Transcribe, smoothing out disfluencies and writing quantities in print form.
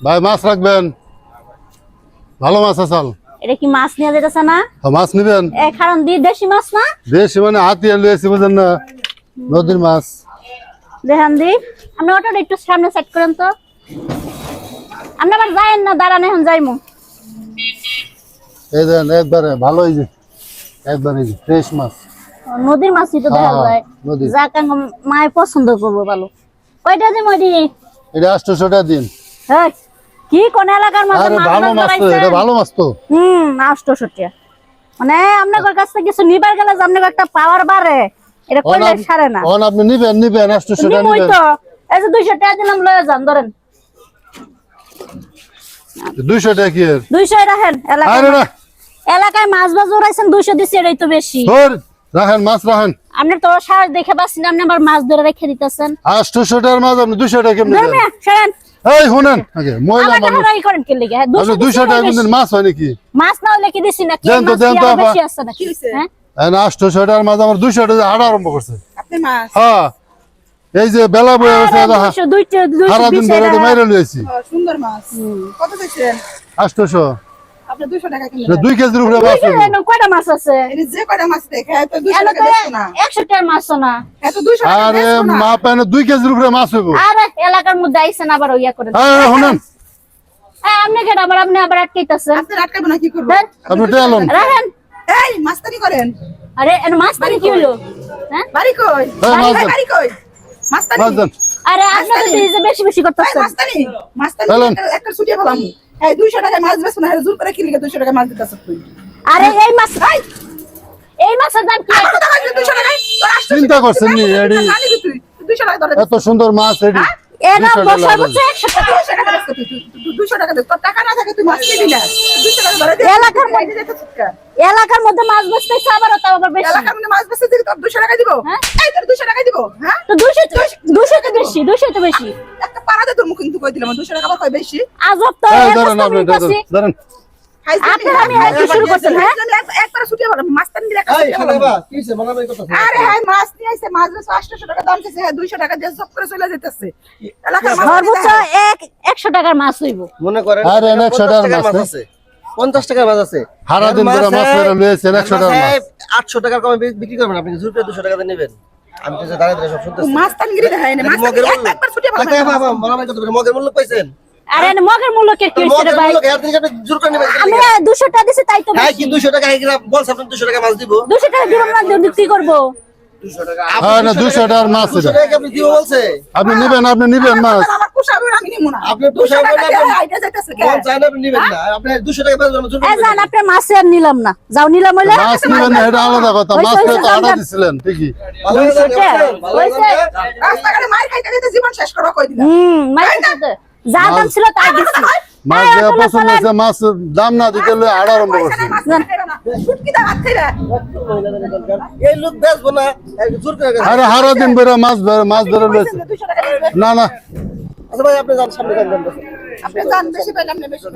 ভাই মাছ রাখবেন, ভালো মাছ আসাল। এটা কি মাছ নিয়ে যেতেছে না? মাছ নিবেন? কারণ দেশি মাছ না, দেশি মানে হাতি লুয়েছি বুঝেন না, নদীর মাছ। দেখান দি আপনি অটোটা একটু সামনে সেট করেন তো। আপনি আবার যায়েন না, দাঁড়ান, এখন যাইমু। এই দেন একবারে ভালো, এই যে একবারে ফ্রেশ মাছ, নদীর মাছই তো দেখা যায়, নদীর। যা কাঙ্গ মায় পছন্দ করবো ভালো। কয়টা দিন ওইটি? এটা 800 টাকা দিন। হ্যাঁ, কি কোন এলাকার মধ্যে আরে মাছ ভালো মাছ তো, এটা ভালো মাছ তো। 800 টাকা মানে আপনার কাছ থেকে কিছু নিবার গেলে যে আপনার একটা পাওয়ার বাড়ে, এটা কইলে সারে না। কোন আপনি নিবেন 800 টাকা নিবই নিবেন। তো, এই যে 200 টাকা দিলাম, লয়ে যান, ধরেন। 200 টাকা কি এর? 200 রাখেন। আরে না, এলাকায় মাছ বাজ উড়াইছেন, 200 দিছি, এটাই তো বেশি। ধর রাখেন, মাছ রাখেন। আপনি তো সাহস দেখে পাচ্ছেন, আপনি আবার মাছ ধরে রেখে দিতেছেন। 800 টাকার মাছ আপনি 200 টাকা কেমনে দেন? ধর্মিয়া সরেন। এই শুনেন, আগে ময়লা মানুষ, আমাকে করেন কি লাগে? হ্যাঁ, 200 টাকা কিন্তু মাছ হয় নাকি? মাছ না হলে কি দিছি না? কি দেন তো, মাছ দেন তো, কি আরো আপা। বেশি আছে নাকি? হ্যাঁ, 800 টাকার মাছ আমার 200 টাকা হাড় আরম্ভ করছে। আপনি মাছ হ্যাঁ, এই যে বেলা বয়ে গেছে, সারা দিন ধরে মাইরে লইছি। সুন্দর মাছ কত দিচ্ছেন? 800। আপনি 200 টাকা কিলো 2 কেজির উপরে মাছ হইবো। কয়টা মাছ আছে? এই যে কয়টা মাছ দেখে তো 200 এলো টাকা তো বেচবো না। 100 টাকার মাছ না। এত 200 টাকা আরে বেচবো না। মা পায় না, 2 কেজির উপরে মাছ হইবো। আরে এলাকার মধ্যে আইছেন আবার ইয়া করে। আরে শুনেন, আপনি কেন আপনি আবার আটকাইতেছেন? আপনি আটকাবো না, কি করবো? দেন, আপনি টেলন। রাখেন। এই মাছতানি করেন? আরে এর মাছ তানি কি হলো? হ্যাঁ, বাড়ি কই? এই মাছ দেন। বাড়ি কই? মাছতানি মাছ দেন। আরে আপনি তো দিছে বেশি বেশি এই করতেছেন। মাছতানি মাছতানি চলুন। একটা ছুটিয়ে বললাম। এই 200 টাকা মাছ বেচবো না, জোর করে কি লিখে 200 টাকা মাছ দিতেছ তুই? আরে এই মাছের দাম কি? কত টাকা দিলি 200 টাকায়? তোর 800 চিন্তা করছেন নি, এডি না নিবি তুই 200 টাকা ধরে এত সুন্দর মাছ এডি এরা 200 টাকা বছর লাগবে। বছর 100 টাকা। 200 টাকা বেচতে তুই 200 টাকা দে। তোর টাকা না থাকে তুই মাছ কিনবি না। 200 টাকা ধরে দে। এলাকার মধ্যে মধ্যে যেতে চিৎকার। এলাকার মধ্যে মাছ বেচতেছে, আবার তাও আবার বেশি। এলাকার মধ্যে মাছ বেচতে দিবি তোর 200 টাকা দিব? হ্যাঁ? এই তোর 200 টাকা দিব? হ্যাঁ? তো 200 তো বেশি, 200 তো বেশি। একটা পাড়াতে তোর মুখ কিন্তু কই দিলাম 200 টাকা আবার কই বেশি? আজব তো, এই এর ধরেন, কাছে আপনি আমি কাছি। ধরেন। আপনার আমি হাইতে শুরু করছেন, হ্যাঁ? একবার ছুটি হলো মাছতানি দিলে একটা ছুটি হলো। আরে হ্যাঁ মাছ নিয়ে আইছে, মাছ বেচো 800 টাকা দাম চাইছে, হ্যাঁ 200 টাকা দিয়ে জব করে চলে যেতেছে। এলাকার মাছ সর্বোচ্চ 100 টাকার মাছ হইব। মনে করেন আরে, 100 টাকার 50 মাছ আছে, 50 টাকার মাছ আছে। সারা দিন ধরে মাছ মেরে লইছেন, 100 টাকার মাছ। 800 টাকার কমে বিক্রি করবেন, আপনি জোর করে 200 টাকা দিয়ে নেবেন। আমি তো দাঁড়িয়ে দাঁড়িয়ে সব শুনতেছি। মাছতানি গিরি দেখায় না, মগের মাছতানি মূল্য। একবার ছুটি হলো। টাকা বাবা মারামারি করতে পারেন, মগের মূল্য পাইছেন? আরে মগের মূল্য কে কি হইছে রে মগের ভাই? মূল্য এর থেকে আপনি জোর করে নেবেন। আমি 200 টাকা দিছি, তাই তো হ্যাঁ, বেশি। কি 200 টাকা এগুলা বলছ আপনি 200 টাকা মাছ দিব? 200 টাকা দিলাম না, দিয়ে কি করব? 200 টাকা। হ্যাঁ না, 200 টাকার মাছ 200 এটা। টাকা আপনি দিব বলছে? আপনি নিবেন মাছ। আমার পোষাবে আমি নিব না। আপনি 200 টাকা টাকা দিয়ে আইটা যাইতেছে কে? মন চায় না আপনি নিবেন না। আপনি 200 টাকা বেচবেন, আমি জোর করে এই জান, নেবেন। আপনার মাছ আর নিলাম না। যাও, নিলাম হইলে মাছ নিবেন না, এটা আলাদা কথা। ওই মাছ তো, তো ওই তো, আড়া আমরা- দিছিলেন ঠিকই। ভালো হয়ে যাবে, ভালো হয়ে যাবে। রাস্তাঘাটে মার খাইতে খাইতে জীবন শেষ করা কই দিলাম। মাইকে সাথে যা দাম ছিল তাই দিছি। মাছ দেওয়া পছন্দ হয়েছে, মাছ দাম না দিতে লই আড়া আরম্ভ করছে। মাছ খাইবা না। শুটকি দা হাত খাইবা। এই লোক বেচবো না, জোর করে গেছে। আরে সারা দিন বেরো মাছ ধরে লইছে। 200 টাকা দিয়ে না না, আচ্ছা ভাই, আপনি যান সামনে যান। আপনি জান বেশি পাইলাম না বেশি।